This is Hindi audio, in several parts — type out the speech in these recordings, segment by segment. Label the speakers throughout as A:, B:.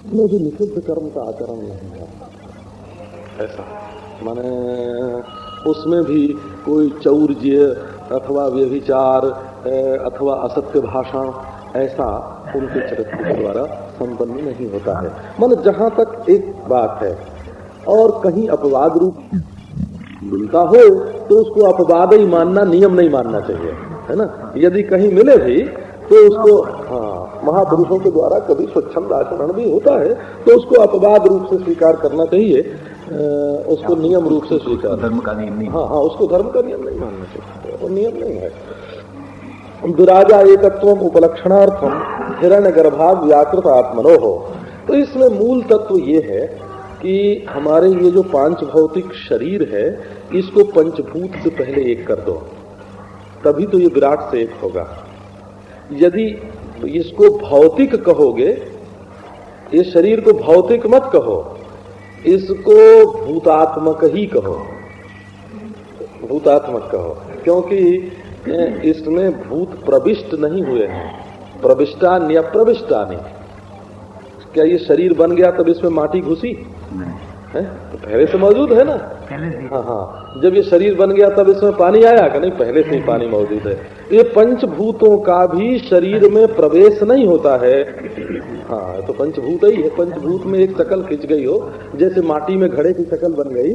A: में भी निषिद्ध कर्म का आचरण नहीं है। ऐसा माने उसमें भी कोई चौर्य अथवा व्यभिचार अथवा असत्य भाषण ऐसा उनके चरित्र के द्वारा संपन्न नहीं होता है। माने जहां तक एक बात है और कहीं अपवाद रूप मिलता हो तो उसको अपवाद ही मानना, नियम नहीं मानना चाहिए, है ना। यदि कहीं मिले भी तो उसको, हाँ, महापुरुषों के द्वारा कभी स्वच्छंद आचरण भी होता है तो उसको अपवाद रूप से स्वीकार करना चाहिए, उसको नियम रूप से स्वीकार,
B: धर्म का नियम नहीं।
A: हाँ हाँ, उसको धर्म का नियम नहीं मानना चाहिए, वो नियम नहीं है। दुराजा एकत्वम उपलक्षणार्थम हिरण्य गर्भा व्याकृत आत्मनो हो। तो इसमें मूल तत्व ये है कि हमारे ये जो पांच भौतिक शरीर है इसको पंचभूत से पहले एक कर दो, तभी तो ये विराट से एक होगा। यदि इसको भौतिक कहोगे, ये शरीर को भौतिक मत कहो, इसको भूतात्मक ही कहो, भूतात्मक कहो, क्योंकि इसमें भूत प्रविष्ट नहीं हुए हैं, प्रविष्टान्य अप्रविष्टानि। क्या ये शरीर बन गया तब इसमें माटी घुसी है? तो पहले से मौजूद है ना,
B: पहले से।
A: हाँ हाँ, जब ये शरीर बन गया तब इसमें पानी आया कि नहीं? पहले से ही पानी मौजूद है। ये पंचभूतों का भी शरीर में प्रवेश नहीं होता है। हाँ, तो पंचभूत ही है। पंचभूत में एक शकल खिंच गई हो, जैसे माटी में घड़े की शकल बन गई,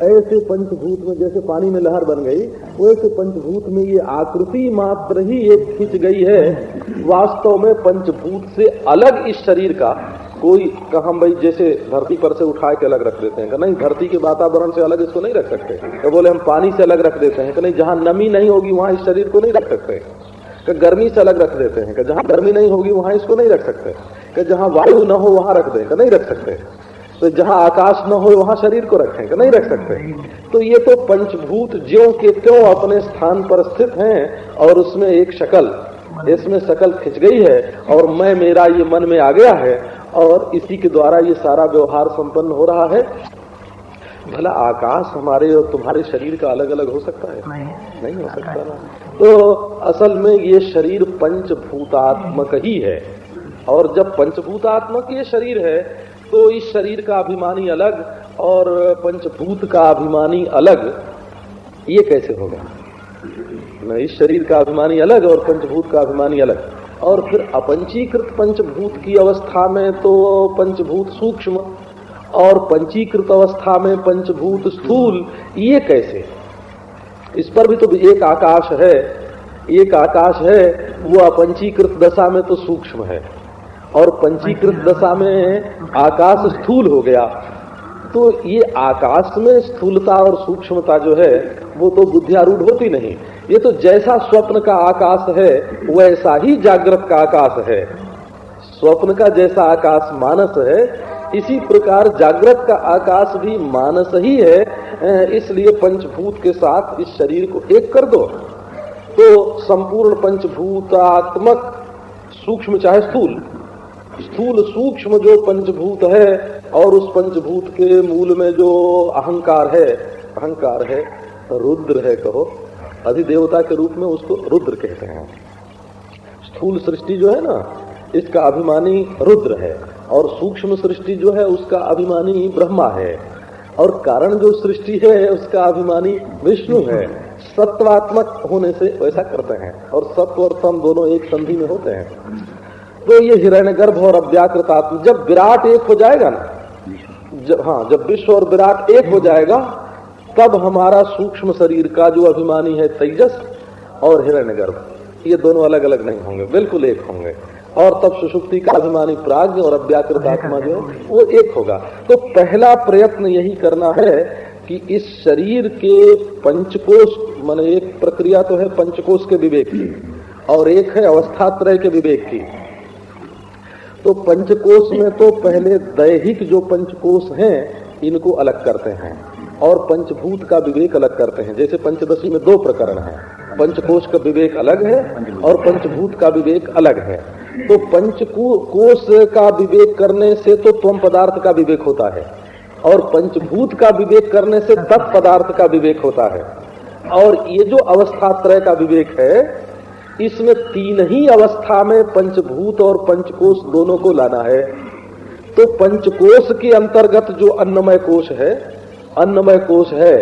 A: ऐसे पंचभूत में जैसे पानी में लहर बन गई, वैसे पंचभूत में ये आकृति मात्र ही एक खिंच गई है। वास्तव में पंचभूत से अलग इस शरीर का कोई कहा भाई, जैसे धरती पर से उठा के अलग रख देते हैं कि नहीं, धरती के वातावरण से अलग इसको नहीं रख सकते। तो बोले हम पानी से अलग रख देते हैं कि नहीं, जहां नमी नहीं होगी वहां इस शरीर को नहीं रख सकते। कि गर्मी से अलग रख देते हैं कि जहां गर्मी नहीं होगी वहां इसको नहीं रख सकते। कि जहां वायु न हो वहां रख दें कि नहीं रख सकते। तो जहां आकाश न हो वहां शरीर को रखें कि नहीं रख सकते। तो ये तो पंचभूत ज्यों के त्यों अपने स्थान पर स्थित हैं और उसमें एक शकल, इसमें शकल खिंच गई है और मैं मेरा ये मन में आ गया है और इसी के द्वारा ये सारा व्यवहार संपन्न हो रहा है। भला आकाश हमारे और तुम्हारे शरीर का अलग अलग हो सकता है? नहीं हो सकता ना। तो असल में ये शरीर पंचभूतात्मक ही है, और जब पंचभूतात्मक ये शरीर है तो इस शरीर का अभिमानी अलग और पंचभूत का अभिमानी अलग, ये कैसे होगा? इस शरीर का अभिमानी अलग और पंचभूत का अभिमानी अलग। और फिर अपंचीकृत पंचभूत की अवस्था में तो पंचभूत सूक्ष्म और पंचीकृत अवस्था में पंचभूत स्थूल, ये कैसे? इस पर भी तो एक आकाश है, एक आकाश है, वो अपंचीकृत दशा में तो सूक्ष्म है और पंचीकृत दशा में आकाश स्थूल हो गया। तो ये आकाश में स्थूलता और सूक्ष्मता जो है वो तो बुद्धियारूढ़ होती नहीं। ये तो जैसा स्वप्न का आकाश है वैसा ही जागृत का आकाश है। स्वप्न का जैसा आकाश मानस है, इसी प्रकार जागृत का आकाश भी मानस ही है। इसलिए पंचभूत के साथ इस शरीर को एक कर दो तो संपूर्ण पंचभूतात्मक, सूक्ष्म चाहे स्थूल, स्थूल सूक्ष्म जो पंचभूत है और उस पंचभूत के मूल में जो अहंकार है, रुद्र है, कहो अधिदेवता के रूप में उसको रुद्र कहते हैं। स्थूल सृष्टि जो है ना, इसका अभिमानी रुद्र है और सूक्ष्म सृष्टि जो है उसका अभिमानी ब्रह्मा है और कारण जो सृष्टि है उसका अभिमानी विष्णु है। सत्वात्मक होने से वैसा करते हैं और सत्व और तम दोनों एक संधि में होते हैं। तो ये हिरण्यगर्भ और अव्याकृत आत्मा जब विराट एक हो जाएगा ना, जब विश्व और विराट एक हो जाएगा तब हमारा सूक्ष्म शरीर का जो अभिमानी है तेजस और हिरण्यगर्भ, ये दोनों अलग अलग नहीं होंगे, बिल्कुल एक होंगे। और तब सुषुप्ति का अभिमानी प्राज्ञ और अव्याकृत आत्मा जो है वो एक होगा। तो पहला प्रयत्न यही करना है कि इस शरीर के पंचकोश, माने एक प्रक्रिया तो है पंचकोश के विवेक की और एक है अवस्थात्रय के विवेक की। तो पंचकोश में तो पहले दैहिक जो पंचकोश हैं इनको अलग करते हैं और पंचभूत का विवेक अलग करते हैं। जैसे पंचदशी में 2 प्रकरण हैं, पंचकोश का विवेक अलग है और पंचभूत का विवेक अलग है। तो पंचकोश का विवेक करने से तो त्वम पदार्थ का विवेक होता है और पंचभूत का विवेक करने से तत्पदार्थ का विवेक होता है। और ये जो अवस्थात्रय का विवेक है, इसमें 3 ही अवस्था में पंचभूत और पंचकोश दोनों को लाना है। तो पंचकोश के अंतर्गत जो अन्नमय कोश है, अन्नमय कोश है,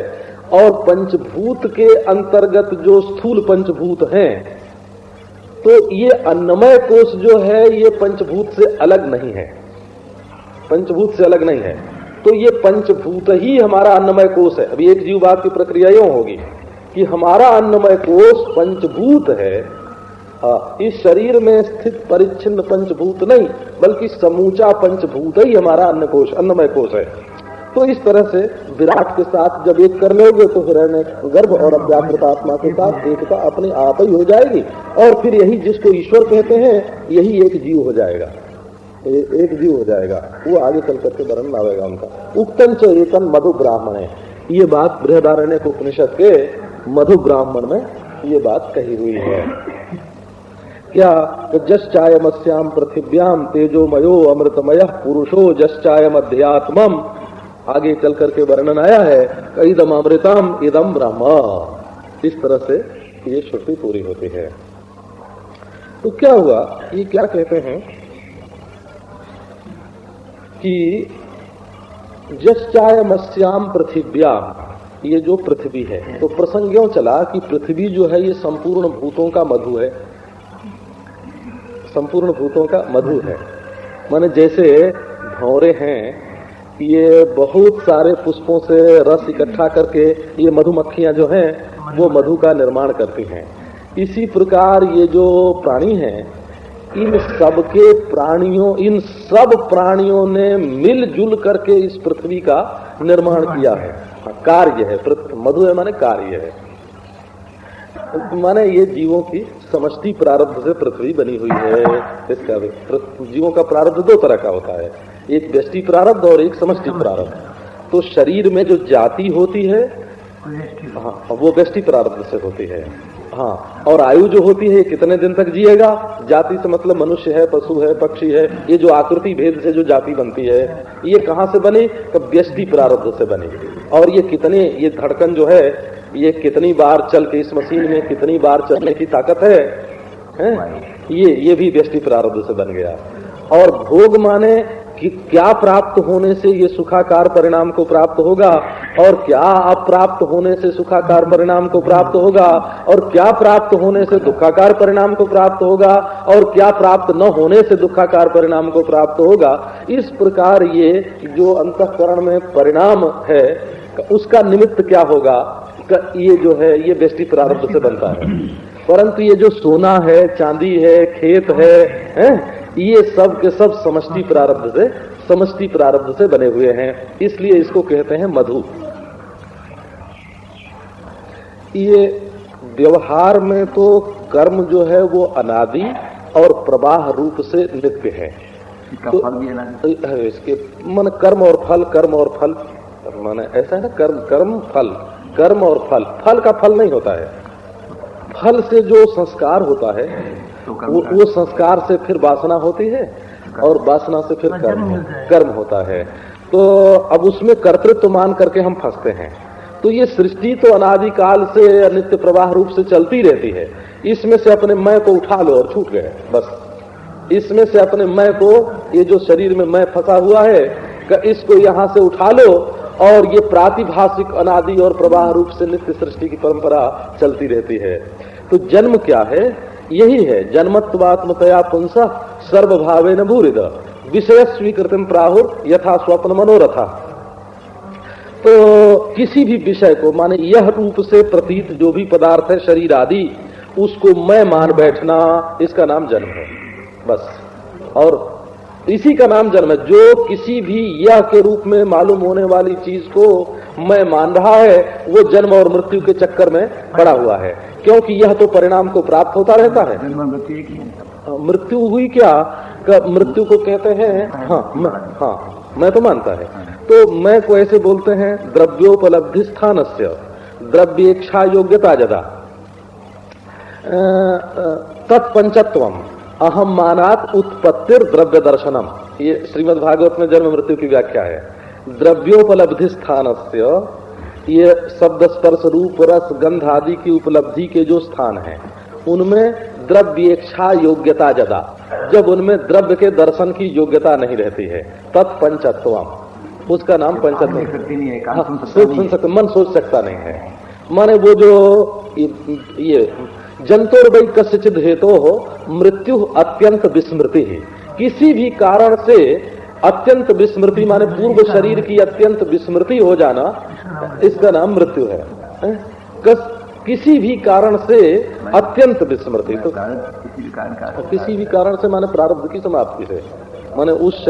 A: और पंचभूत के अंतर्गत जो स्थूल पंचभूत हैं, तो ये अन्नमय कोश जो है ये पंचभूत से अलग नहीं है, पंचभूत से अलग नहीं है। तो ये पंचभूत ही हमारा अन्नमय कोश है। अभी एक जीववाद की प्रक्रिया यूं होगी कि हमारा अन्नमय कोश पंचभूत है, इस शरीर में स्थित परिच्छिन्न पंचभूत नहीं, बल्कि समूचा पंचभूत ही हमारा अन्नमय कोश है। तो इस तरह से विराट के साथ जब एक कर लोगे तो फिर गर्भ और अव्याकृत आत्मा के साथ एकता अपने आप ही हो जाएगी, और फिर यही जिसको ईश्वर कहते हैं यही एक जीव हो जाएगा, एक जीव हो जाएगा। वो आगे चल करके वर्णन आवेगा उनका। उक्तन च एकन मधु ब्राह्मण है, ये बात बृहदारण्यक उपनिषद के मधु ब्राह्मण में ये बात कही हुई है। क्या? तो जश्चायमस्याम पृथिव्याम तेजोमयो अमृतमय पुरुषो जश्चायम अध्यात्मम, आगे चल करके वर्णन आया है इदम अमृतम इदम ब्रह्म। इस तरह से ये श्रुति पूरी होती है। तो क्या हुआ, ये क्या कहते हैं कि जश्चायमस्याम पृथिव्याम, ये जो पृथ्वी है, तो प्रसंग यूं चला कि पृथ्वी जो है ये संपूर्ण भूतों का मधु है, संपूर्ण भूतों का मधु है। माने जैसे भौरे हैं, ये बहुत सारे पुष्पों से रस इकट्ठा करके ये मधुमक्खियां जो हैं वो मधु का निर्माण करती हैं। इसी प्रकार ये जो प्राणी हैं, इन सब प्राणियों ने मिलजुल करके इस पृथ्वी का निर्माण किया है। कार्य है, मधु है माने कार्य है, माने ये जीवों की समष्टि प्रारब्ध से पृथ्वी बनी हुई है। इसका जीवों का प्रारब्ध दो तरह का होता है, एक व्यष्टि प्रारब्ध और एक समष्टि प्रारब्ध। तो शरीर में जो जाति होती है, हाँ, वो व्यष्टि प्रारब्ध से होती है। हाँ, और आयु जो होती है कितने दिन तक जिएगा, जाति से मतलब मनुष्य है, पशु है, पक्षी है, ये जो आकृति भेद से जो जाति बनती है ये कहाँ से बनी? तो व्यष्टि प्रारब्ध से बनी। और ये कितने, ये धड़कन जो है ये कितनी बार चल के, इस मशीन में कितनी बार चलने की ताकत है? ये भी व्यष्टि प्रारब्ध से बन गया। और भोग माने कि क्या प्राप्त होने से ये सुखाकार परिणाम को प्राप्त होगा, और क्या अप्राप्त होने से सुखाकार परिणाम को प्राप्त होगा, और क्या प्राप्त होने से दुखाकार परिणाम को प्राप्त होगा, और क्या प्राप्त न होने से दुखाकार परिणाम को प्राप्त होगा। इस प्रकार ये जो अंतःकरण में परिणाम है उसका निमित्त क्या होगा, ये जो है ये व्यष्टि प्रारब्ध से बनता है। परंतु ये जो सोना है, चांदी है, खेत है, ये सब के सब समष्टि प्रारब्ध से बने हुए हैं, इसलिए इसको कहते हैं मधु। ये व्यवहार में तो कर्म जो है वो अनादि और प्रवाह रूप से नित्य है। तो इसके मन कर्म और फल माने ऐसा है ना, कर्म और फल का फल नहीं होता है। फल से जो संस्कार होता है वो संस्कार से फिर वासना होती है, और वासना से फिर कर्म होता है। तो अब उसमें कर्तृत्व मान करके हम फंसते हैं। तो ये सृष्टि तो अनादिकाल से नित्य प्रवाह रूप से चलती रहती है। इसमें से अपने मैं को उठा लो और छूट गए, बस। इसमें से अपने मैं को, ये जो शरीर में मैं फंसा हुआ है, इसको यहाँ से उठा लो, और ये प्रातिभाषिक अनादि और प्रवाह रूप से नित्य सृष्टि की परंपरा चलती रहती है। तो जन्म क्या है? यही है, जन्मत्वात्मतया पुंसा सर्वभावेन भूरिद विषय स्वीकृतिम प्राहुर यथा स्वप्न मनोरथा। तो किसी भी विषय को, माने यह रूप से प्रतीत जो भी पदार्थ है शरीर आदि, उसको मैं मान बैठना, इसका नाम जन्म है, बस। और इसी का नाम जन्म है। जो किसी भी यह के रूप में मालूम होने वाली चीज को मैं मान रहा है, वो जन्म और मृत्यु के चक्कर में पड़ा हुआ है, क्योंकि यह तो परिणाम को प्राप्त होता रहता है। मृत्यु हुई क्या? मृत्यु को कहते हैं, मैं तो मानता है। तो मैं को ऐसे बोलते हैं, द्रव्योपलब्धि स्थानस्य द्रव्येक्षा योग्यता जदा तत्पंचत्वम अहम मानात उत्पत्तिर द्रव्य दर्शनम। ये श्रीमद् भागवत में जन्म मृत्यु की व्याख्या है। द्रव्योपलब्धि स्थानस्य, ये शब्द स्पर्श रूप रस गंध आदि की उपलब्धि के जो स्थान हैं, उनमें द्रव्येच्छा योग्यता जदा, जब उनमें द्रव्य के दर्शन की योग्यता नहीं रहती है, तत्पंचत्वम, उसका नाम पंचत्व। सुन सकते, मन सोच सकता नहीं है। माने वो जो ये जंतुर्वै कस्यचिद हेतु हो मृत्यु अत्यंत विस्मृति है, किसी भी कारण से अत्यंत विस्मृति माने पूर्व शरीर की अत्यंत विस्मृति हो जाना, इसका नाम मृत्यु है। किसी भी कारण से अत्यंत विस्मृति, तो किसी भी कारण से माने प्रारब्ध की समाप्ति से, माने उस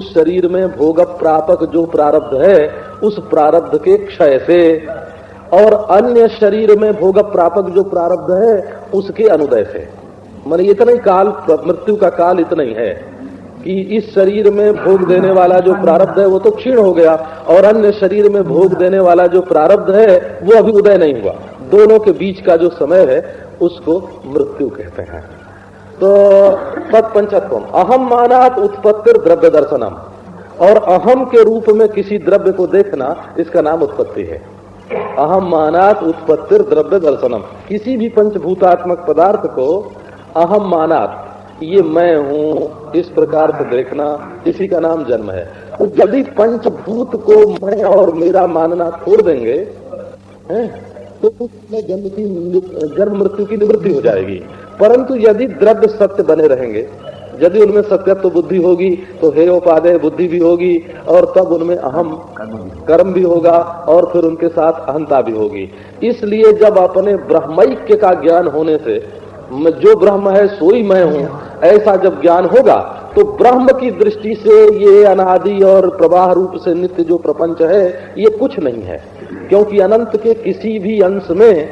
A: शरीर में भोग प्रापक जो प्रारब्ध है उस प्रारब्ध के क्षय से, और अन्य शरीर में भोग प्रापक जो प्रारब्ध है उसके अनुदय से। माने इतना ही काल, मृत्यु का काल इतना ही है कि इस शरीर में भोग देने वाला जो प्रारब्ध है वो तो क्षीण हो गया, और अन्य शरीर में भोग देने वाला जो प्रारब्ध है वो अभी उदय नहीं हुआ। दोनों के बीच का जो समय है उसको मृत्यु कहते हैं। तो तत्पंचत्वम अहम मानात उत्पत्तिर द्रव्य दर्शनम, और अहम के रूप में किसी द्रव्य को देखना, इसका नाम उत्पत्ति है। अहम मानात उत्पत्तिर द्रव्य दर्शनम, किसी भी पंचभूतात्मक पदार्थ को अहम मानात, ये मैं हूं, इस प्रकार से देखना, इसी का नाम जन्म है। तो यदि पंचभूत को मैं और मेरा मानना छोड़ देंगे तो उसमें जन्म मृत्यु की निवृत्ति हो जाएगी। परंतु यदि द्रव्य सत्य बने रहेंगे, यदि उनमें सत्यत्व बुद्धि होगी तो हेयोपादेय बुद्धि भी होगी, और तब उनमें अहम कर्म भी होगा, और फिर उनके साथ अहंता भी होगी। इसलिए जब अपने ब्रह्मैक्य का ज्ञान होने से, जो ब्रह्म है सोई मैं हूं, ऐसा जब ज्ञान होगा तो ब्रह्म की दृष्टि से ये अनादि और प्रवाह रूप से नित्य जो प्रपंच है ये कुछ नहीं है। क्योंकि अनंत के किसी भी अंश में,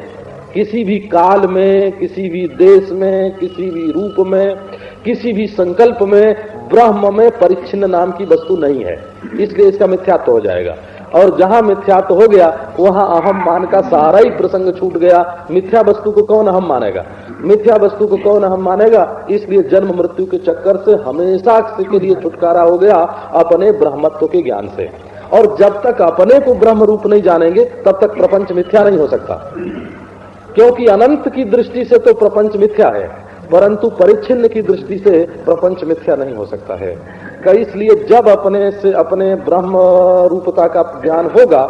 A: किसी भी काल में, किसी भी देश में, किसी भी रूप में, किसी भी संकल्प में ब्रह्म में परिच्छिन्न नाम की वस्तु नहीं है, इसलिए इसका मिथ्यात्व हो जाएगा। और जहां मिथ्यात्व हो गया वहां अहम मान का सारा ही प्रसंग छूट गया। मिथ्या वस्तु को कौन अहम मानेगा, मिथ्या वस्तु को कौन अहम मानेगा। इसलिए जन्म मृत्यु के चक्कर से हमेशा के लिए छुटकारा हो गया अपने ब्रह्मत्व के ज्ञान से। और जब तक अपने को ब्रह्म रूप नहीं जानेंगे तब तक प्रपंच मिथ्या नहीं हो सकता, क्योंकि अनंत की दृष्टि से तो प्रपंच मिथ्या है, परंतु परिच्छिन्न की दृष्टि से प्रपंच मिथ्या नहीं हो सकता है। इसलिए जब अपने ब्रह्म रूपता का ज्ञान होगा,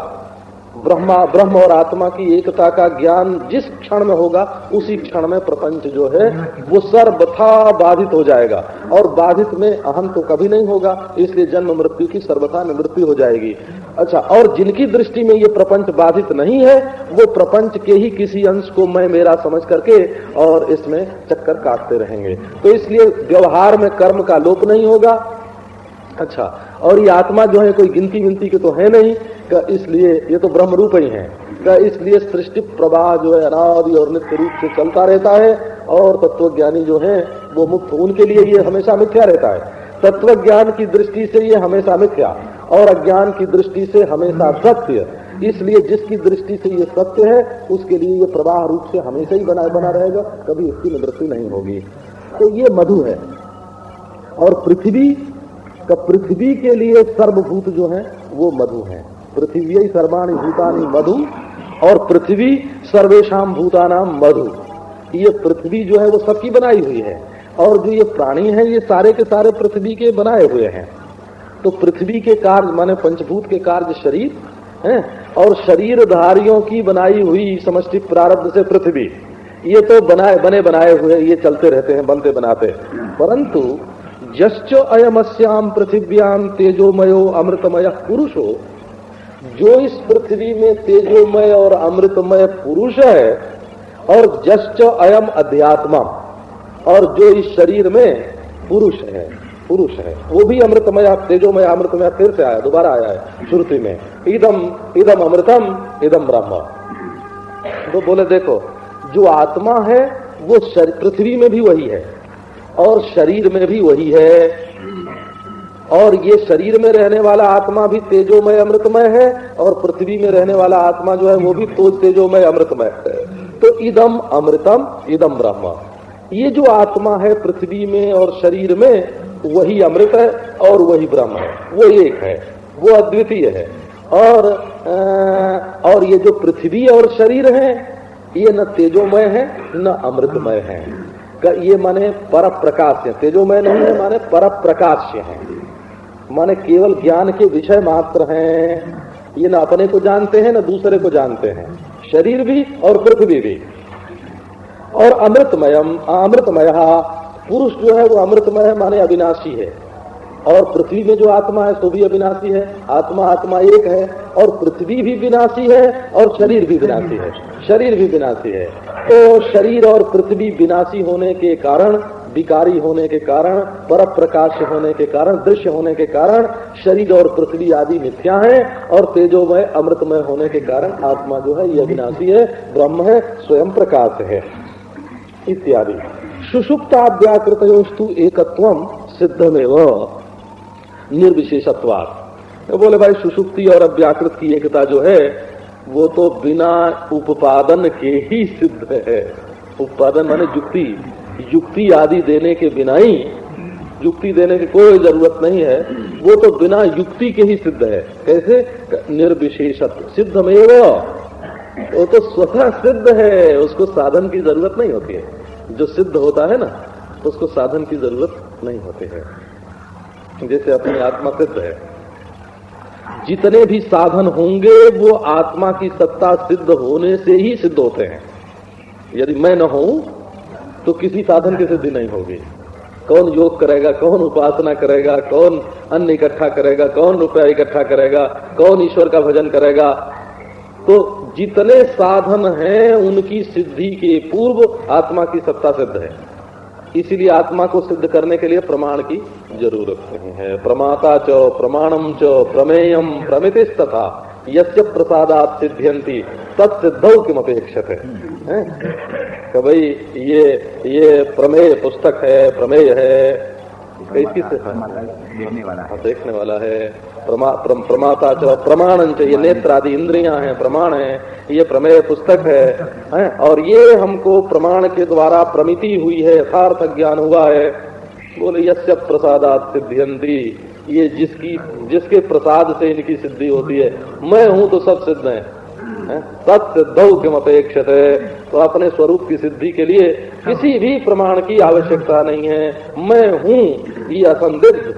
A: ब्रह्म और आत्मा की एकता का ज्ञान जिस क्षण में होगा उसी क्षण में प्रपंच जो है वो सर्वथा बाधित हो जाएगा, और बाधित में अहम तो कभी नहीं होगा, इसलिए जन्म मृत्यु की सर्वथा निवृत्ति हो जाएगी। अच्छा, और जिनकी दृष्टि में ये प्रपंच बाधित नहीं है वो प्रपंच के ही किसी अंश को मैं मेरा समझ करके और इसमें चक्कर काटते रहेंगे। तो इसलिए व्यवहार में कर्म का लोप नहीं होगा। अच्छा, और ये आत्मा जो है कोई गिनती विनती के तो है नहीं, इसलिए ये तो ब्रह्म रूप ही है, इसलिए सृष्टि प्रवाह जो है अनादि और नित्य रूप से चलता रहता है, और तत्वज्ञानी जो है वो मुक्त, उनके लिए ये हमेशा मिथ्या रहता है। तत्वज्ञान की दृष्टि से ये हमेशा मिथ्या, और अज्ञान की दृष्टि से हमेशा सत्य। इसलिए जिसकी दृष्टि से ये सत्य है उसके लिए ये प्रवाह रूप से हमेशा ही बना रहेगा, कभी इसकी निवृत्ति नहीं होगी। तो ये मधु है। और पृथ्वी के लिए सर्वभूत जो है वो मधु है। पृथ्वी सर्वाणि भूतानि मधु, और पृथ्वी सर्वेषाम भूतानाम मधु। ये पृथ्वी जो है वो सबकी बनाई हुई है, और जो ये प्राणी है ये सारे के सारे पृथ्वी के बनाए हुए हैं। तो पृथ्वी के कार्य माने पंचभूत के कार्य शरीर है, और शरीरधारियों की बनाई हुई समष्टि प्रारब्ध से पृथ्वी, ये तो बने बनाए हुए ये चलते रहते हैं, बनते बनाते। परंतु यश्च अयमस्याम पृथिव्याम तेजोमयो अमृतमय पुरुषो, जो इस पृथ्वी में तेजोमय और अमृतमय पुरुष है, और यश्च अयम अध्यात्मा, और जो इस शरीर में पुरुष है वो भी अमृतमय, तेजोमय अमृतमय, फिर से आया, दोबारा आया है श्रुति में, इदम अमृतम इदम ब्रह्म। तो बोले देखो, जो आत्मा है वो पृथ्वी में भी वही है और शरीर में भी वही है, और ये शरीर में रहने वाला आत्मा भी तेजोमय अमृतमय है, और पृथ्वी में रहने वाला आत्मा जो है वो भी तेजोमय अमृतमय है। तो इदम अमृतम इदम ब्रह्म, ये जो आत्मा है पृथ्वी में और शरीर में वही अमृत है और वही ब्रह्म है, वो एक है, वो अद्वितीय है। और ये जो पृथ्वी और शरीर है ये न तेजोमय है न अमृतमय है। ये माने पर प्रकाश है, तेजोमय नहीं है माने पर प्रकाश है, माने केवल ज्ञान के विषय मात्र हैं। ये न अपने को जानते हैं न दूसरे को जानते हैं, शरीर भी और पृथ्वी भी। और अमृतमयम, अमृतमय पुरुष जो है वो अमृतमय है माने अविनाशी है। और पृथ्वी में जो आत्मा है तो भी अविनाशी है। आत्मा आत्मा एक है और पृथ्वी भी विनाशी है और शरीर भी विनाशी है, शरीर भी विनाशी है। तो शरीर और पृथ्वी विनाशी होने के कारण, विकारी होने के कारण, पर प्रकाश होने के कारण, दृश्य होने के कारण शरीर और पृथ्वी आदि मिथ्या है। और तेजोमय अमृतमय होने के कारण आत्मा जो है ये अविनाशी है, ब्रह्म है, स्वयं प्रकाश है इत्यादि। सुषुप्ताव्याकृतयोस्तु एकत्वम सिद्धमेव निर्विशेषत्वात्। बोले भाई सुषुप्ति और अव्याकृत की एकता जो है वो तो बिना उपादन के ही सिद्ध है। उपादन माने युक्ति, युक्ति आदि देने के बिना ही, युक्ति देने की कोई जरूरत नहीं है, वो तो बिना युक्ति के ही सिद्ध है। कैसे? निर्विशेषत्व सिद्धमेव, वो तो स्वतः सिद्ध है, उसको साधन की जरूरत नहीं होती है। जो सिद्ध होता है ना उसको साधन की जरूरत नहीं होती है। जैसे अपनी आत्मा सिद्ध है, जितने भी साधन होंगे वो आत्मा की सत्ता सिद्ध होने से ही सिद्ध होते हैं। यदि मैं न हूं तो किसी साधन की सिद्धि नहीं होगी। कौन योग करेगा, कौन उपासना करेगा, कौन अन्न इकट्ठा करेगा, कौन रुपया इकट्ठा करेगा, कौन ईश्वर का भजन करेगा। तो जितने साधन हैं उनकी सिद्धि के पूर्व आत्मा की सत्ता सिद्ध है। इसीलिए आत्मा को सिद्ध करने के लिए प्रमाण की जरूरत नहीं है। प्रमाता च प्रमाणम च प्रमेयम प्रमितिस्तथा यस्य प्रसादात् सिद्ध्यन्ति तत्सिद्धौ किमपेक्षते। कि भाई ये प्रमेय पुस्तक है, प्रमेय है, कैसी से देखने वाला है। प्रमाता च प्रमाणं च, ये नेत्र आदि इंद्रियां हैं, प्रमाण है, ये प्रमेय पुस्तक है। और ये हमको प्रमाण के द्वारा प्रमिति हुई है, यथार्थ ज्ञान हुआ है। बोले यस्य प्रसादात् सिद्ध्यन्ति, ये जिसके प्रसाद से इनकी सिद्धि होती है। मैं हूं तो सब सिद्ध है। तत्सिद्धौ किमपेक्षते, तो अपने स्वरूप की सिद्धि के लिए किसी भी प्रमाण की आवश्यकता नहीं है। मैं हूं ये असंदिग्ध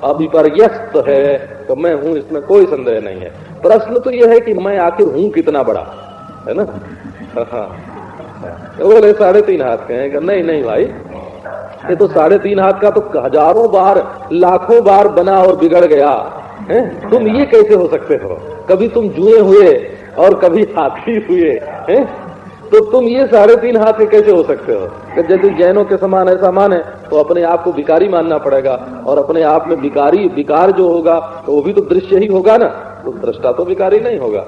A: अभिपर्यस्त है, तो मैं हूं इसमें कोई संदेह नहीं है। प्रश्न तो यह है कि मैं आखिर हूं कितना बड़ा, है ना। बोले 3.5 हाथ के हैं। नहीं नहीं भाई, ये तो 3.5 हाथ का तो हजारों बार लाखों बार बना और बिगड़ गया है। तुम ये कैसे हो सकते हो? कभी तुम जुए हुए और कभी हाथी हुए हैं, तो तुम ये 3.5 हाथ के कैसे हो सकते हो? यदि जैनों के समान ऐसा माने तो अपने आप को भिखारी मानना पड़ेगा, और अपने आप में विकार जो होगा तो वो भी तो दृश्य ही होगा ना, तो दृष्टा तो विकारी नहीं होगा।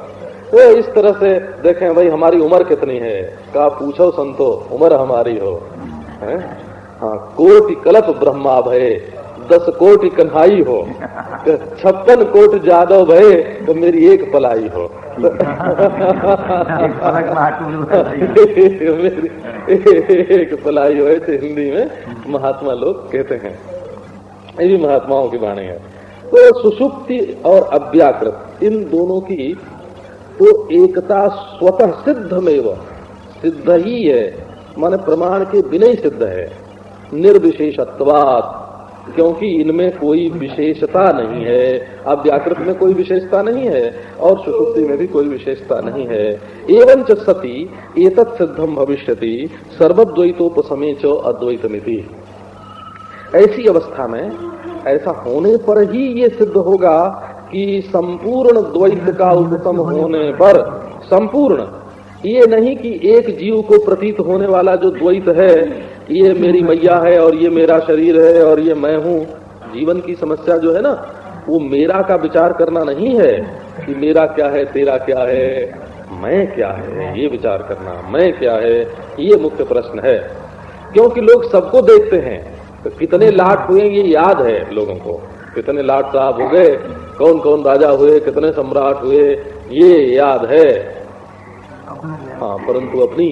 A: तो इस तरह से देखें भाई, हमारी उम्र कितनी है? का पूछो संतो उम्र हमारी हो, है? हाँ, कोटि कल्प ब्रह्मा भय 10 कोटि कन्हाई हो, 56 कोटि जादव भय तो मेरी एक पलाई हो। एक पलाई हो ऐसे हिंदी में महात्मा लोग कहते हैं। ये भी महात्माओं की वाणी है। तो सुषुप्ति और अव्याकृत इन दोनों की तो एकता स्वतः सिद्धमेव, सिद्ध ही है, माने प्रमाण के बिना ही सिद्ध है। निर्विशेषत्वात्, क्योंकि इनमें कोई विशेषता नहीं है। अव्याकृत में कोई विशेषता नहीं है और सुषुप्ति में भी कोई विशेषता नहीं है। एवं च सति एतत् सिद्धम भविष्यति सर्वद्वैतोपसमे च अद्वैतमिति। ऐसी अवस्था में, ऐसा होने पर ही ये सिद्ध होगा कि संपूर्ण द्वैत का उपशम होने पर, संपूर्ण ये नहीं कि एक जीव को प्रतीत होने वाला जो द्वैत है, ये मेरी मैया है और ये मेरा शरीर है और ये मैं हूँ। जीवन की समस्या जो है ना, वो मेरा का विचार करना नहीं है कि मेरा क्या है, तेरा क्या है, मैं क्या है, ये विचार करना। मैं क्या है, ये मुख्य प्रश्न है। क्योंकि लोग सबको देखते हैं, तो कितने लाट हुए ये याद है लोगों को, कितने लाट साहब हो गए, कौन कौन राजा हुए, कितने सम्राट हुए, ये याद है। हाँ, परंतु अपनी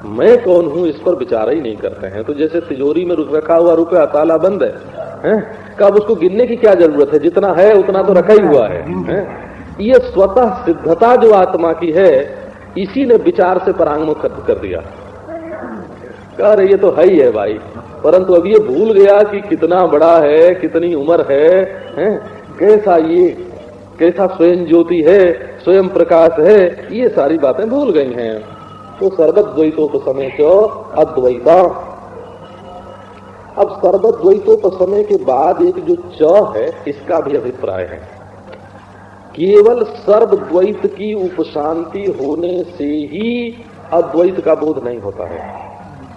A: मैं कौन हूँ इस पर विचार ही नहीं करते हैं। तो जैसे तिजोरी में रखा हुआ रुपया ताला बंद है, कब उसको गिनने की क्या जरूरत है? जितना है उतना तो रखा ही हुआ है। ये स्वतः सिद्धता जो आत्मा की है, इसी ने विचार से परांगमुख कर दिया। कह रहे ये तो है ही है भाई, परंतु अब ये भूल गया कि कितना बड़ा है, कितनी उम्र है? कैसा ये, कैसा स्वयं ज्योति है, स्वयं प्रकाश है, ये सारी बातें भूल गई हैं। तो सर्वद्वैतोपसमय च अद्वैता। अब सर्वद्वैतोपसमय के बाद एक जो च है, इसका भी अभिप्राय है। केवल सर्वद्वैत की उपशांति होने से ही अद्वैत का बोध नहीं होता है।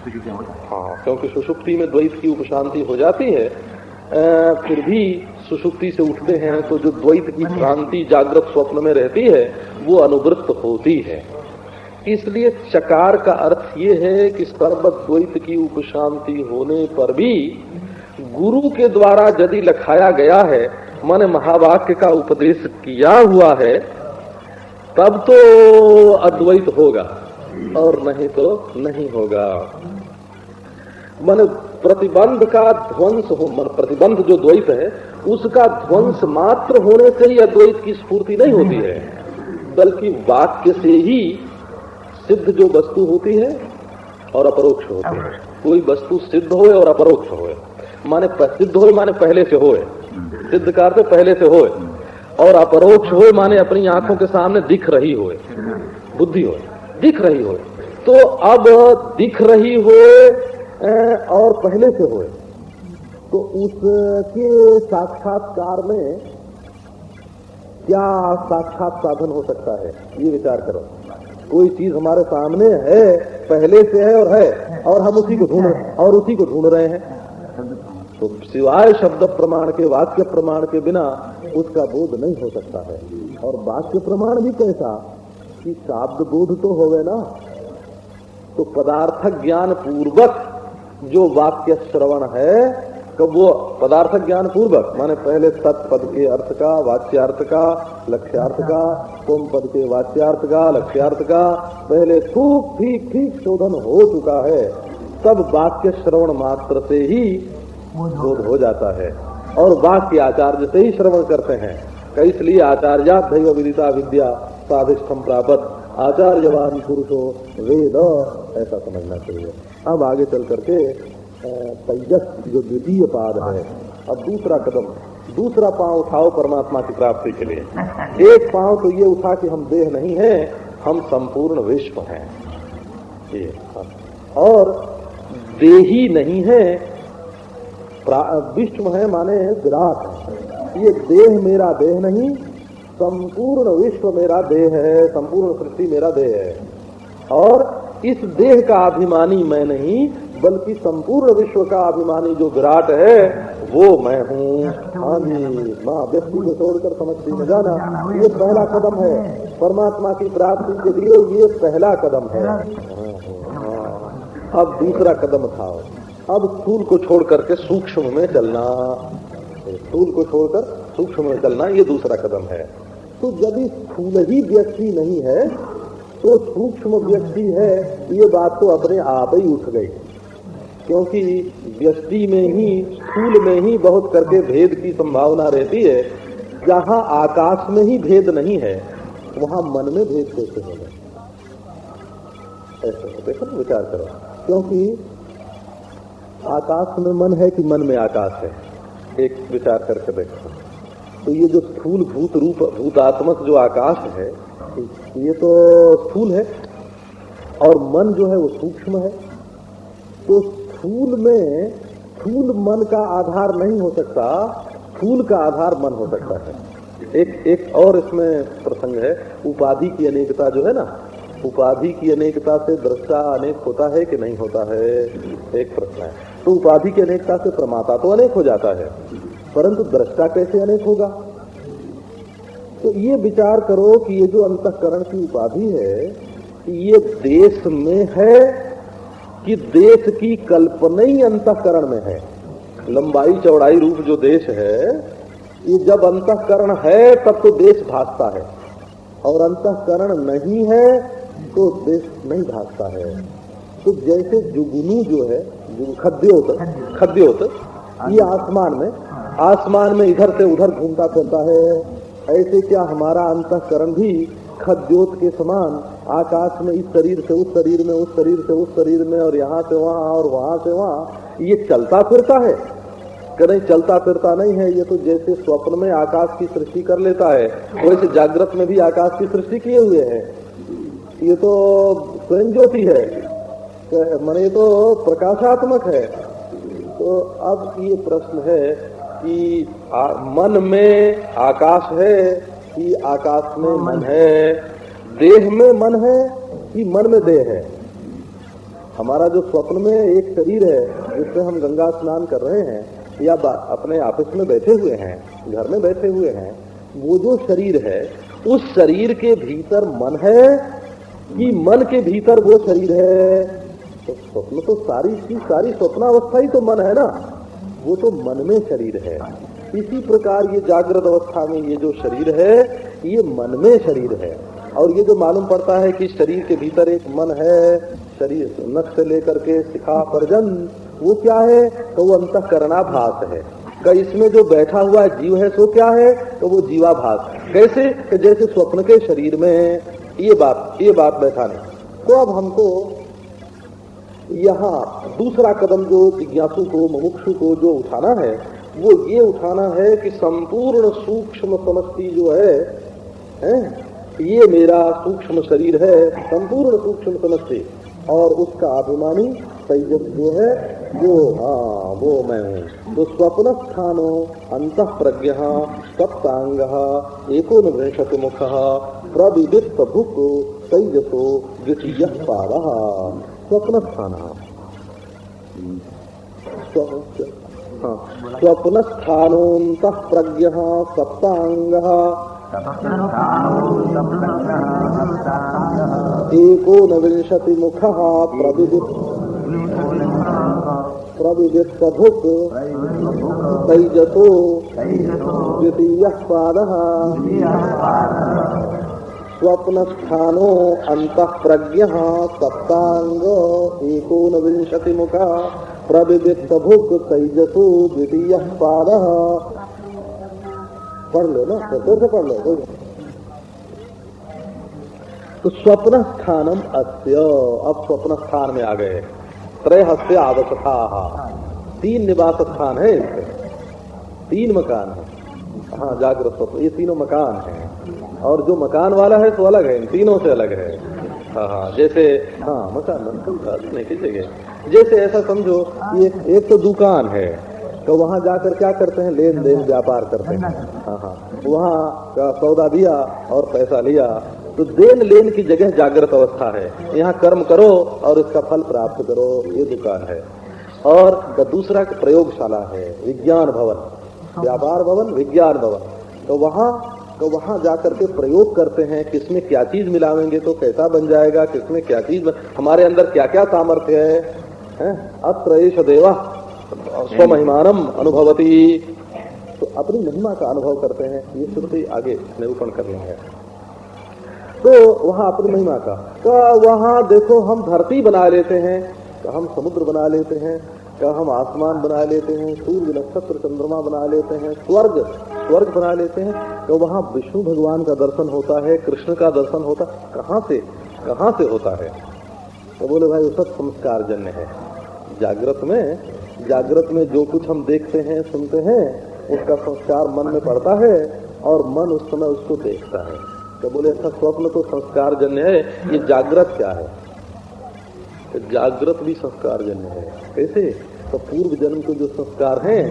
A: हाँ, क्योंकि सुषुप्ति में द्वैत की उपशांति हो जाती है, फिर भी सुषुप्ति से उठते हैं तो जो द्वैत की भ्रांति जागृत स्वप्न में रहती है वो अनुवृत्त होती है। इसलिए चकार का अर्थ ये है कि सर्वद्वैत की उपशांति होने पर भी गुरु के द्वारा यदि लखाया गया है, माने महावाक्य का उपदेश किया हुआ है, तब तो अद्वैत होगा और नहीं तो नहीं होगा। माने प्रतिबंध का ध्वंस हो, मन प्रतिबंध जो द्वैत है उसका ध्वंस मात्र होने से ही अद्वैत की स्फूर्ति नहीं होती है, बल्कि वाक्य से ही सिद्ध जो वस्तु होती है और अपरोक्ष होती है। कोई वस्तु सिद्ध होए और अपरोक्ष होए, माने सिद्ध होए माने पहले से होए, सिद्ध का अर्थ पहले से होए, और अपरोक्ष होए माने अपनी आंखों के सामने दिख रही होए, बुद्धि होए, दिख रही होए। तो अब दिख रही होए और पहले से होए, तो उसके साक्षात्कार में क्या साक्षात साधन हो सकता है, ये विचार करो। कोई चीज हमारे सामने है, पहले से है और हम उसी को ढूंढ रहे हैं, तो सिवाय शब्द प्रमाण के, वाक्य प्रमाण के बिना उसका बोध नहीं हो सकता है। और वाक्य प्रमाण भी कैसा कि शाब्द बोध तो होवे ना, तो पदार्थ ज्ञान पूर्वक जो वाक्य श्रवण है, कब वो पदार्थ ज्ञान पूर्वक माने पहले तत्पद के अर्थ का, वाच्यार्थ का, लक्ष्यार्थ का, तुम पद के वाच्यार्थ का, लक्ष्यार्थ का पहले खूब ठीक शोधन हो चुका है, तब वाक्य श्रवण मात्र से ही बोध हो जाता है। और वाक्य आचार्य से ही श्रवण करते हैं, इसलिए आचार्या दैव विदिता विद्या साधिष्ठम प्रापत, आचार्यवान पुरुषो वेद, ऐसा समझना चाहिए। अब आगे चल करके तेजस जो द्वितीय पाद है, अब दूसरा कदम, दूसरा पांव उठाओ परमात्मा की प्राप्ति के लिए। एक पांव तो ये उठा कि हम देह नहीं हैं, हम संपूर्ण विश्व हैं, ये, और देही नहीं है, विश्व है माने विराट है। ये देह मेरा देह नहीं, संपूर्ण विश्व मेरा देह है, संपूर्ण सृष्टि मेरा देह है, और इस देह का अभिमानी मैं नहीं, बल्कि संपूर्ण विश्व का अभिमानी जो विराट है वो मैं हूँ। हाँ जी, माँ व्यक्ति को छोड़कर समझती में जाना, ये पहला कदम है परमात्मा की प्राप्ति के लिए, ये पहला कदम है। अब दूसरा कदम उठाओ, अब स्थूल को छोड़ करके सूक्ष्म में चलना, स्थूल को छोड़कर सूक्ष्म में चलना, ये दूसरा कदम है। तो यदि स्थूल ही व्यक्ति नहीं है तो सूक्ष्म व्यक्ति है, ये बात तो अपने आप ही उठ गई, क्योंकि व्यष्टि में ही, स्थूल में ही बहुत करके भेद की संभावना रहती है। जहाँ आकाश में ही भेद नहीं है, वहाँ मन में भेद कैसे होगा? ऐसे देखो ना, विचार करो, क्योंकि आकाश में मन है कि मन में आकाश है, एक विचार करके देखो। तो ये जो स्थूल भूत रूप भूतात्मक जो आकाश है, ये तो स्थूल है, और मन जो है वो सूक्ष्म है। तो स्थूल में स्थूल मन का आधार नहीं हो सकता, स्थूल का आधार मन हो सकता है। एक और इसमें प्रसंग है, उपाधि की अनेकता जो है ना, उपाधि की अनेकता से दृष्टा अनेक होता है कि नहीं होता है, एक प्रश्न है। तो उपाधि की अनेकता से प्रमाता तो अनेक हो जाता है, परंतु दृष्टा कैसे अनेक होगा? तो ये विचार करो कि ये जो अंतःकरण की उपाधि है, ये देश में है कि देश की कल्पना ही अंतःकरण में है। लंबाई चौड़ाई रूप जो देश है, ये जब अंतःकरण है तब तो देश भासता है, और अंतःकरण नहीं है तो देश नहीं भासता है। तो जैसे जुगनू जो है, खद्योत ये आसमान में इधर से उधर घूमता फिरता है, ऐसे क्या हमारा अंतःकरण भी खद्योत के समान आकाश में इस शरीर से उस शरीर में, उस शरीर से उस शरीर में, और यहाँ से वहाँ और वहाँ से वहाँ, ये चलता फिरता है कि नहीं? चलता फिरता नहीं है। ये तो जैसे स्वप्न में आकाश की सृष्टि कर लेता है, वैसे जागृत में भी आकाश की सृष्टि किए हुए हैं। ये तो स्वयं ज्योति है, माने तो प्रकाशात्मक है। तो अब ये प्रश्न है कि मन में आकाश है कि आकाश में मन है, देह में मन है कि मन में देह है? हमारा जो स्वप्न में एक शरीर है जिसमें हम गंगा स्नान कर रहे हैं, या अपने ऑफिस में बैठे हुए हैं, घर में बैठे हुए हैं, वो जो शरीर है उस शरीर के भीतर मन है कि मन के भीतर वो शरीर है? तो स्वप्न तो सारी स्वप्नावस्था ही तो मन है ना, वो तो मन में शरीर है। इसी प्रकार ये जागृत अवस्था में ये जो शरीर है ये मन में शरीर है। और ये जो मालूम पड़ता है कि शरीर के भीतर एक मन है, शरीर नख से लेकर के शिखा पर्यंत, वो क्या है? तो वो अंतःकरणाभास है। कि इसमें जो बैठा हुआ जीव है सो क्या है? तो वो जीवाभास। कैसे? कि जैसे स्वप्न के शरीर में ये बात बैठाने। तो अब हमको यहाँ दूसरा कदम जो जिज्ञासु को, मुमुक्षु को जो उठाना है, वो ये उठाना है कि संपूर्ण सूक्ष्म समष्टि जो है ये मेरा सूक्ष्म शरीर है, संपूर्ण सूक्ष्म समष्टि, और उसका अभिमानी तेजस जो है वो मैं हूँ। तो स्वप्न स्थानो अंतः प्रज्ञ सप्तांग एकोनविंशति मुख प्रविदित भुक तेजसो द्वितीय पाद। स्वप्न स्थान, स्वप्न स्थानोऽन्तः प्रज्ञ सप्तांग एकोनविंशति मुख प्रविदित भुक तेजसो द्वितीय पाद। स्वप्न स्थानो अंतः प्रज्ञ सप्तांग एकोनविंशति मुख प्रविदित भुक तेजसो द्वितीय पाद। पढ़ लो ना, फिर से पढ़ लो। तो स्वप्न स्थानम अस्य, अब स्वप्न स्थान में आ गए। त्रयहस्य आवस्था, 3 निवास स्थान है इसके, 3 मकान है। हाँ, जागृत स्वप्न, ये तीनों मकान हैं। और जो मकान वाला है तो अलग है, इन तीनों से अलग है। हाँ, जैसे मकान नहीं कीजिएगा। जैसे ऐसा समझो एक तो दुकान है, तो वहाँ जाकर क्या करते हैं? लेन देन व्यापार करते हैं। वहाँ का सौदा दिया और पैसा लिया, तो देन लेन की जगह जागृत अवस्था है। यहाँ कर्म करो और इसका फल प्राप्त करो, ये दुकान है। और दूसरा प्रयोगशाला है, विज्ञान भवन, व्यापार भवन, विज्ञान भवन। तो वहाँ जाकर के प्रयोग करते हैं, किसमें क्या चीज मिलावेंगे तो कैसा बन जाएगा, किसमें क्या चीज हमारे अंदर क्या क्या सामर्थ्य है। अत्र एष देवा स्वमहिमानम अनुभवती, तो अपनी महिमा का अनुभव करते हैं। ये श्रुति आगे निरूपण कर लेंगे। तो वहाँ अपनी महिमा का वहाँ देखो, हम धरती बना लेते हैं, हम समुद्र बना लेते हैं, हम आसमान बना लेते हैं, सूर्य नक्षत्र चंद्रमा बना लेते हैं, स्वर्ग बना लेते हैं। तो वहाँ विष्णु भगवान का दर्शन होता है, कृष्ण का दर्शन होता है। कहाँ से होता है? तो बोले भाई वो सब संस्कार जन्य है। जागृत में जो कुछ हम देखते हैं, सुनते हैं, उसका संस्कार मन में पड़ता है और मन उस समय उसको देखता है। तो बोले अच्छा, स्वप्न तो संस्कार जन्य है, ये जागृत क्या है? जागृत भी संस्कार जन्य है। कैसे? तो पूर्व जन्म के जो संस्कार हैं,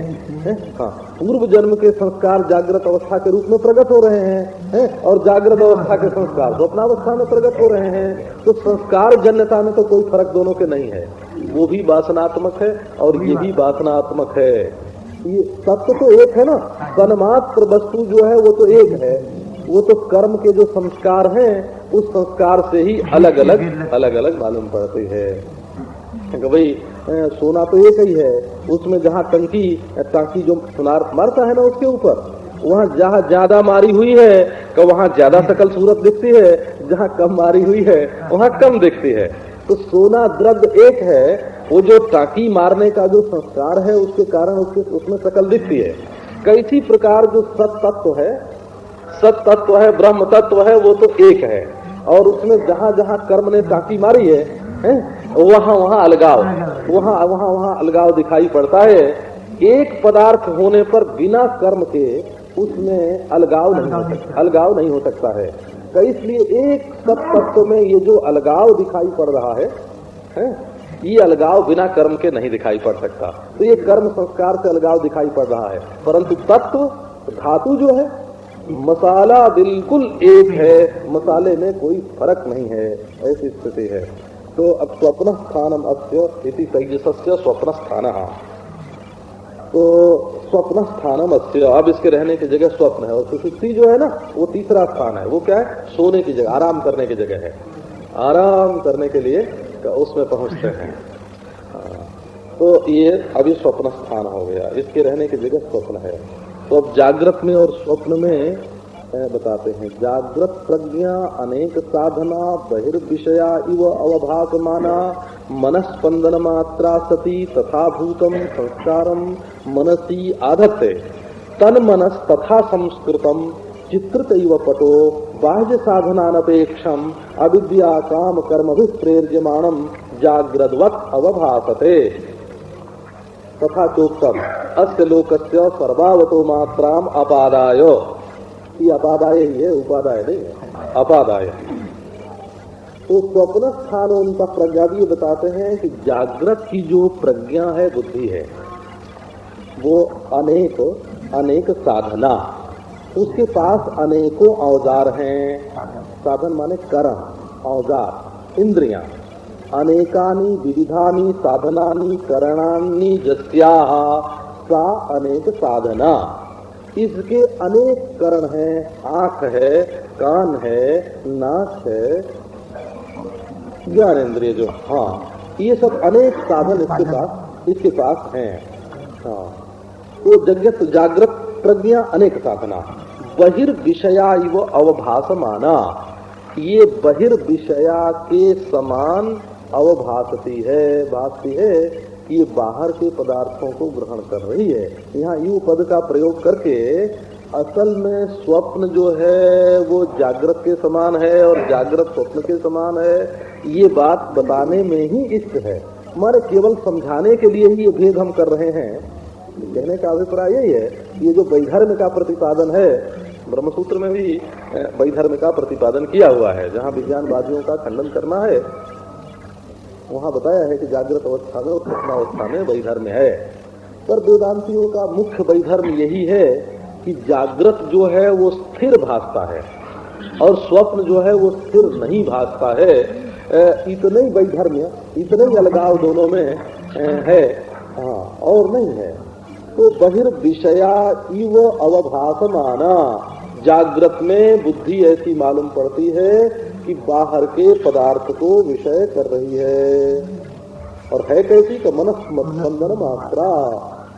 A: पूर्व जन्म के संस्कार जागृत अवस्था के रूप में प्रकट हो रहे हैं, और जागृत अवस्था के संस्कार स्वप्नावस्था में प्रकट हो रहे हैं। तो संस्कार जन्यता में तो कोई फर्क दोनों के नहीं है। वो भी वासनात्मक है और ये भी वासनात्मक है। ये सत्य तो एक है ना, तन्मात्र वस्तु जो है वो तो एक है। वो तो कर्म के जो संस्कार हैं उस संस्कार से ही अलग अलग मालूम पड़ते हैं। भाई सोना तो एक ही है, उसमें जहाँ टांकी जो सुनार मारता है ना उसके ऊपर, वहाँ जहाँ ज्यादा मारी हुई है तो वहाँ ज्यादा शकल सूरत दिखती है, जहाँ कम मारी हुई है वहाँ कम दिखती है। तो सोना द्रव्य एक है, वो जो टांकी मारने का जो संस्कार है उसके कारण उसमें शकल दिखती है। कैसी प्रकार जो सत तत्व है, सत तत्व है, ब्रह्म तत्व है, वो तो एक है। और उसमें जहाँ जहाँ कर्म ने टाँकी मारी है वहाँ वहाँ अलगाव, वहाँ अलगाव दिखाई पड़ता है। एक पदार्थ होने पर बिना कर्म के उसमें अलगाव नहीं हो सकता है। तो इसलिए एक सत तत्व में ये जो अलगाव दिखाई पड़ रहा है ये अलगाव बिना कर्म के नहीं दिखाई पड़ सकता। तो ये कर्म संस्कार से अलगाव दिखाई पड़ रहा है, परंतु तत्व धातु जो है, मसाला बिल्कुल एक है, मसाले में कोई फर्क नहीं है, ऐसी स्थिति है। तो अब स्वप्न स्थानम अस्य इति तेजसस्य स्वप्न स्थान, तो स्वप्न स्थानम अस्य, अब इसके रहने की जगह स्वप्न है। और सुषुप्ति जो है ना, वो तीसरा स्थान है। वो क्या है? सोने की जगह, आराम करने की जगह है। आराम करने के लिए उसमें पहुंचते हैं। तो ये अभी स्वप्न स्थान हो गया, इसके रहने की जगह स्वप्न है। तो अब जागृत में और स्वप्न में बताते हैं। जागृत प्रज्ञा अनेक साधना बहिर्विषया इव अवभासमाना मनस्पंदन मात्रा सती तथा भूतम संस्कारम मनसी आधत्ते तन मनस तथा संस्कृतम चित्रित इव पटो बाह्य साधनानपेक्षम अविद्या काम कर्म प्रेर्यमाणम जाग्रद्वत् अवभासते तथा चोक्तम अस्य लोकस्य सर्वावतो मात्राम अपादाय। ये अपादाय ही है, उपादाय नहीं है, अपादाय। तो स्वप्न स्थानों प्रज्ञा भी बताते हैं कि जागृत की जो प्रज्ञा है, बुद्धि है, वो अनेक साधना, उसके पास अनेकों औजार हैं। साधन माने कर्म, औजार, इंद्रियां। अनेकानि विविधानि साधनानि करणानि जस्याः सा अनेक साधना। इसके अनेक करण हैं, आंख है, कान है, नाक है, ज्ञान इंद्रिय जो, हाँ, ये सब अनेक साधन इसके पास हैं। हाँ, तो जागृत प्रज्ञा अनेक साधना। बहिर्विषया इव अवभासमाना, ये बहिर्विषया के समान अवभासती है, भासती है, ये बाहर के पदार्थों को ग्रहण कर रही है। यहाँ यू पद का प्रयोग करके असल में स्वप्न जो है वो जागृत के समान है और जागृत स्वप्न के समान है, ये बात बताने में ही इष्ट है। हमारे केवल समझाने के लिए ही ये भेद हम कर रहे हैं। कहने का अभिप्राय यही है, ये जो वैधर्म का प्रतिपादन है, ब्रह्मसूत्र में भी वैधर्म का प्रतिपादन किया हुआ है। जहाँ विज्ञानवादियों का खंडन करना है, वहाँ बताया है कि जागृत अवस्था में और स्वप्नावस्था में वैधर्म है। पर वेदांतियों का मुख्य वैधर्म यही है कि जागृत जो है वो स्थिर भासता है और स्वप्न जो है वो स्थिर नहीं भासता है। इतना ही वैधर्म्य, इतना ही अलगाव दोनों में है, हाँ, और नहीं है। तो बहिर्विषया इव अवभासमाना, जागृत में बुद्धि ऐसी मालूम पड़ती है कि बाहर के पदार्थ को विषय कर रही है। और है कैसी? का मनस्पंदन मात्रा,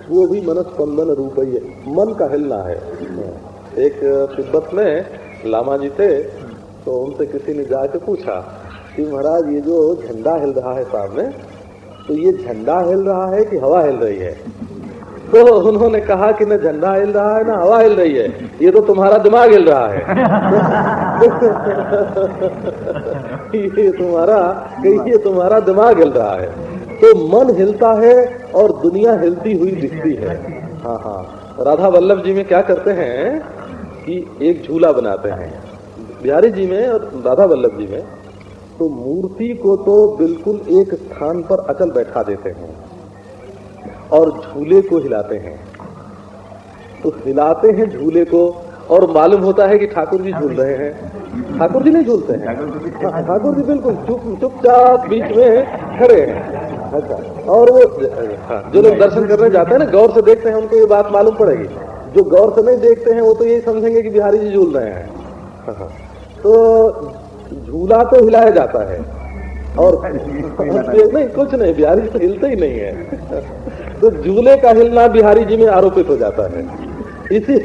A: वो भी मनस्पंदन रूप ही है, मन का हिलना है। एक तिब्बत में लामा जी थे, तो उनसे किसी ने जाके पूछा कि महाराज ये जो झंडा हिल रहा है सामने, तो ये झंडा हिल रहा है कि हवा हिल रही है? तो उन्होंने कहा कि न झंडा हिल रहा है ना हवा हिल रही है, ये तो तुम्हारा दिमाग हिल रहा है। ये तुम्हारा दिमाग हिल रहा है। तो मन हिलता है और दुनिया हिलती हुई दिखती है। हाँ हाँ, राधा वल्लभ जी में क्या करते हैं कि एक झूला बनाते हैं, बिहारी जी में और राधा वल्लभ जी में। तो मूर्ति को तो बिल्कुल एक स्थान पर अचल बैठा देते हैं और झूले को हिलाते हैं। तो हिलाते हैं झूले को और मालूम होता है कि ठाकुर जी झूल रहे हैं। ठाकुर जी नहीं झूलते हैं, ठाकुर जी बिल्कुल चुपचाप बीच में खड़े हैं। अच्छा, और वो जो लोग दर्शन करने जाते हैं ना, गौर से देखते हैं, उनको ये बात मालूम पड़ेगी। जो गौर से नहीं देखते हैं वो तो यही समझेंगे कि बिहारी जी झूल रहे हैं। तो झूला तो हिलाया जाता है और नहीं, कुछ नहीं, बिहारी जी तो हिलते ही नहीं है। तो झूले का हिलना बिहारी जी में आरोपित हो जाता है। इसी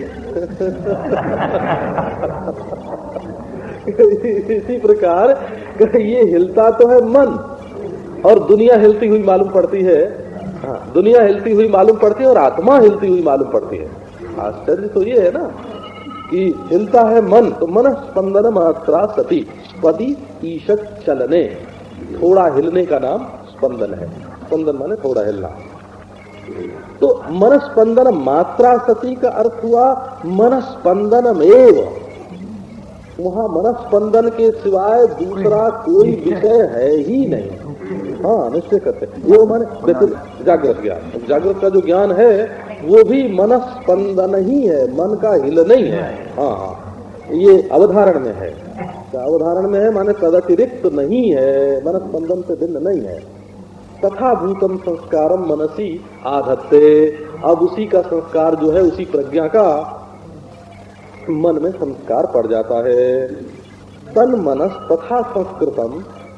A: प्रकार ये हिलता तो है मन और दुनिया हिलती हुई मालूम पड़ती है। हाँ, दुनिया हिलती हुई मालूम पड़ती है और आत्मा हिलती हुई मालूम पड़ती है। आश्चर्य तो ये है ना कि हिलता है मन, तो मन स्पंदन मात्रा सती पति ईशक चलने, थोड़ा हिलने का नाम स्पंदन है। स्पंदन माने थोड़ा हिलना। तो मन स्पंदन मात्रा सती का अर्थ हुआ मन स्पंदनमेव, वहां मन स्पंदन के सिवाय दूसरा कोई विषय है ही नहीं। हाँ, निश्चय करते वो माने बिल्कुल जागृत ज्ञान। जागृत का जो ज्ञान है वो भी मन स्पंदन ही है, मन का हिलना ही है। हाँ, ये अवधारण में है। अवधारण में है माने तदतिरिक्त नहीं है, मन स्पंदन से भिन्न नहीं है। तथा भूतम संस्कारम मनसी आधत्ते, अब उसी का संस्कार जो है, उसी प्रज्ञा का मन में संस्कार पड़ जाता है। तन मनस तथा संस्कृतम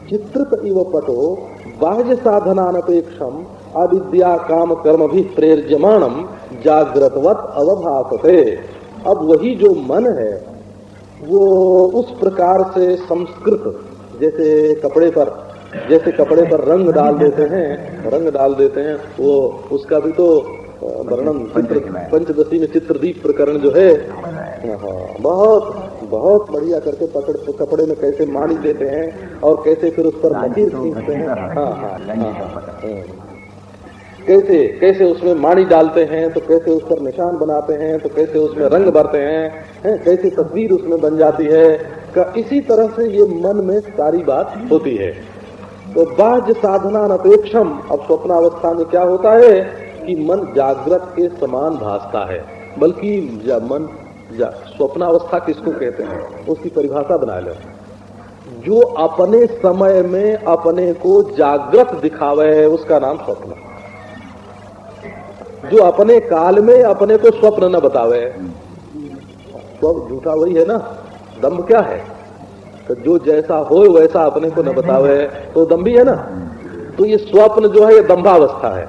A: चित्रित इव पटो बाह्य साधनानपेक्षम अविद्या काम कर्म भी प्रेर्यमाणम जागृतवत अवभासते। अब वही जो मन है वो उस प्रकार से संस्कृत, जैसे कपड़े पर रंग डाल देते हैं, वो उसका भी तो वर्णन पंचदशी में चित्रदीप प्रकरण जो है, बहुत बढ़िया करके कपड़े में कैसे मानी देते हैं और कैसे फिर उस पर लकीर खींचते हैं। कैसे उसमें मानी डालते हैं, तो कैसे उस पर निशान बनाते हैं, तो कैसे उसमें रंग भरते हैं, कैसे तस्वीर उसमें बन जाती है। इसी तरह से ये मन में सारी बात होती है। तो बाह्य साधनानपेक्षम, अब स्वप्नावस्था में क्या होता है कि मन जागृत के समान भासता है। बल्कि मन स्वप्नावस्था किसको कहते हैं उसकी परिभाषा बना लो। जो अपने समय में अपने को जागृत दिखावे है उसका नाम स्वप्न। जो अपने काल में अपने को स्वप्न न बतावे, तो झूठा वही है ना। दम्भ क्या है? तो जो जैसा हो वैसा अपने को न बतावे तो दम्भी है ना। तो ये स्वप्न जो है ये दम्भावस्था है।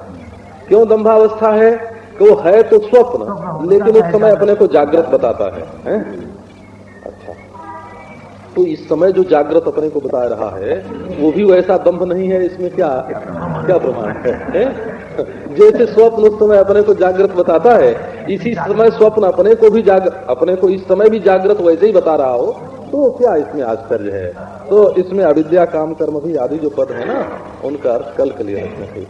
A: क्यों दम्भावस्था है? कि वो है तो स्वप्न, लेकिन उस समय अपने को जागृत बताता है? अच्छा, तो इस समय जो जागृत अपने को बता रहा है वो भी वैसा दम्भ नहीं है। इसमें क्या प्रमाण है? जैसे स्वप्न उस समय अपने को जागृत बताता है, इसी समय स्वप्न अपने को इस समय भी जागृत वैसे ही बता रहा हो, तो क्या इसमें आश्चर्य है? तो इसमें अविद्या काम कर्म भी आदि जो पद है ना, उनका अर्थ कल के लिए रखना चाहिए।